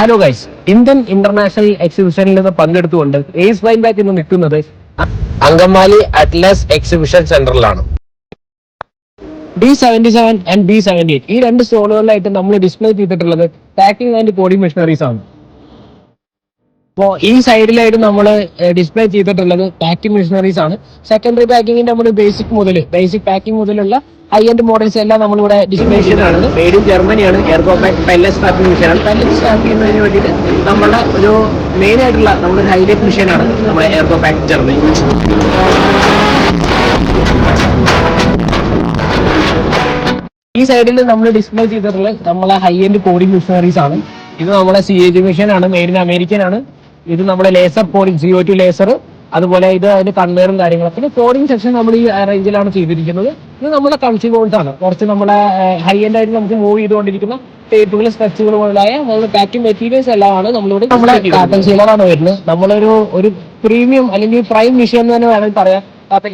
Hello guys, Indian international എക്സിബിഷനിൽ നിന്ന് പങ്കെടുത്തുകൊണ്ട് ഏസ് വൈൻ ബാക്ക് ഇന്ന് നിൽക്കുന്നത് അങ്കമാലി അറ്റ്ലസ് എക്സിബിഷൻ സെന്ററിലാണ്. D77 ആൻഡ് D78 ഈ രണ്ട് സ്റ്റോളുകളിലായിട്ട് നമ്മൾ ഡിസ്പ്ലേ ചെയ്തിട്ടുള്ളത് പാക്കിംഗ് ആൻഡ് കോഡിംഗ് മെഷീനറീസ് ആണ്. അപ്പോൾ ഈ സൈഡിലായിട്ട് നമ്മൾ ഡിസ്പ്ലേ ചെയ്തിട്ടുള്ളത് പാക്കിംഗ് മെഷീനറീസ് ആണ്. സെക്കൻഡറി പാക്കിങ്ങിന്റെ നമ്മൾ ബേസിക് പാക്കിംഗ് മുതലുള്ള ഹൈ എൻഡ് മോഡൽസ് എല്ലാം നമ്മളിവിടെ ഡിസ്പ്ലേ ചെയ്തതാണ്. മെയ്ഡ് ഇൻ ജർമ്മനിയാണ്. എയർഗോ പാക്ക് പെല്ലറ്റ്സ് പാക്കിംഗ് മെഷീനാണ്. പെല്ലറ്റ്സ് സ്റ്റാർട്ട് ചെയ്യുന്നതിന് വേണ്ടിയിട്ട് നമ്മുടെ ഒരു മെയിൻ ആയിട്ടുള്ള നമ്മുടെ ഹൈലൈറ്റ് മെഷീനാണ് നമ്മുടെ എയർഗോ പാക്ക് ജർമ്മനി. ഈ സൈഡിൽ നമ്മൾ ഡിസ്പ്ലേ ചെയ്തിട്ടുള്ളത് നമ്മളെ ഹൈ എൻഡ് കോഡിംഗ് മെഷീനറീസ് ആണ്. ഇത് നമ്മളെ CAG മെഷീൻ ആണ്, മെയ്ഡ് ഇൻ അമേരിക്കൻ ആണ്. ഇത് നമ്മുടെ ലേസർ കോഡിംഗ് CO2 ലേസർ, അതുപോലെ ഇത് അതിന്റെ കൺവെയറും കാര്യങ്ങളും. പിന്നെ കോഡിംഗ് സെക്ഷൻ നമ്മൾ ഈ റേഞ്ചിലാണ് ചെയ്തിരിക്കുന്നത്. ഇത് നമ്മുടെ കൺസ്യൂമേഴ്സ് ആണ്. കുറച്ച് നമ്മളെ ഹൈ എൻഡ് ആയിട്ട് നമുക്ക് മൂവ് ചെയ്തുകൊണ്ടിരിക്കുന്ന ടേപ്പുകൾ, സ്ട്രെച്ചുകൾ പോലായ പാക്കിംഗ് മെറ്റീരിയൽസ് എല്ലാം ആണ് നമ്മളിവിടെ. നമ്മളെ കാർട്ടൺ സീലറാണ് വരുന്നത്. നമ്മളൊരു പ്രീമിയം അല്ലെങ്കിൽ പ്രൈം മെഷീൻ എന്ന് തന്നെ വേണമെങ്കിൽ പറയാം.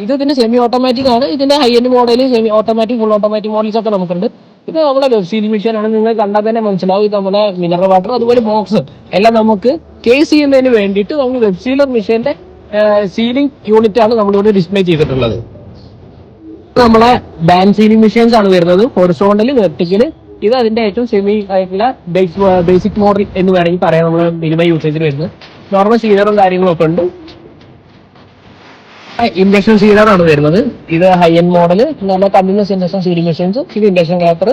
ഇത് ഇതിന്റെ സെമി ഓട്ടോമാറ്റിക് ആണ്. ഇതിന്റെ high end model semi automatic, full automatic models ഒക്കെ നമുക്കുണ്ട്. ഇത് നമ്മുടെ വെബ് സീലിംഗ് മെഷീൻ ആണ്. നിങ്ങൾ കണ്ടാൽ തന്നെ മനസ്സിലാവും. ഇത് നമ്മുടെ മിനറൽ വാട്ടർ, അതുപോലെ ബോക്സ് എല്ലാം നമുക്ക് കേസ് ചെയ്യുന്നതിന് വേണ്ടിയിട്ട് നമ്മൾ വെബ് സീലർ മെഷീന്റെ സീലിംഗ് യൂണിറ്റ് ആണ് നമ്മളിവിടെ ഡിസ്പ്ലേ ചെയ്തിട്ടുള്ളത്. നമ്മളെ ബാൻഡ് സീലിംഗ് മെഷീൻസ് ആണ് വരുന്നത്. Horizontal, vertical. ഇത് അതിന്റെ ഏറ്റവും സെമി ആയിട്ടുള്ള ബേസിക് മോഡൽ എന്ന് വേണമെങ്കിൽ പറയാം. നമ്മൾ മിനിമം യൂസേജിൽ വരുന്നത് നോർമൽ സീലറും കാര്യങ്ങളും ഒക്കെ ഉണ്ട്. ഇൻഡക്ഷൻ സീലർ ആണ് വരുന്നത്. ഇത് ഹൈ എൻഡ് മോഡൽ നമ്മുടെ കണ്ടിന്യൂസ് ഇൻഡക്ഷൻ സീലിംഗ് മെഷീൻസ്. ഇത് ഇൻഡക്ഷൻ ക്ലാപ്പർ.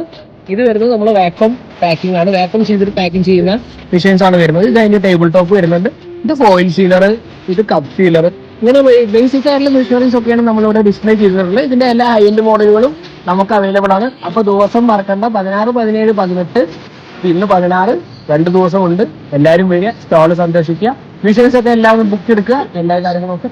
ഇത് വരുന്നത് നമ്മൾ വാക്വം പാക്കിംഗ് ആണ്. വാക്വം ചെയ്തിട്ട് പാക്കിംഗ് ചെയ്യുന്ന മെഷീൻസ് ആണ് വരുന്നത്. ഇത് അതിന്റെ ടേബിൾ ടോപ്പ് വരുന്നുണ്ട്. ഇത് ഫോയിൽ സീലർ, ഇത് കപ്പ് സീലർ. ഇങ്ങനെ ബേസിക് ആയിട്ടുള്ള മെഷീനറീസ് ഒക്കെയാണ് നമ്മളിവിടെ ഡിസ്പ്ലേ ചെയ്തിട്ടുള്ളത്. ഇതിന്റെ എല്ലാ ഹൈ എൻഡ് മോഡലുകളും നമുക്ക് അവൈലബിൾ ആണ്. അപ്പൊ ദിവസം മറക്കണ്ട, 16, 17, 18, ഇന്ന് 16, 2 ദിവസം ഉണ്ട്. എല്ലാവരും വരിക, സ്റ്റാള് സന്ദർശിക്കുക, മെഷീൻസ് ഒക്കെ എല്ലാവരും ബുക്ക് എടുക്കുക, എല്ലാ കാര്യങ്ങളൊക്കെ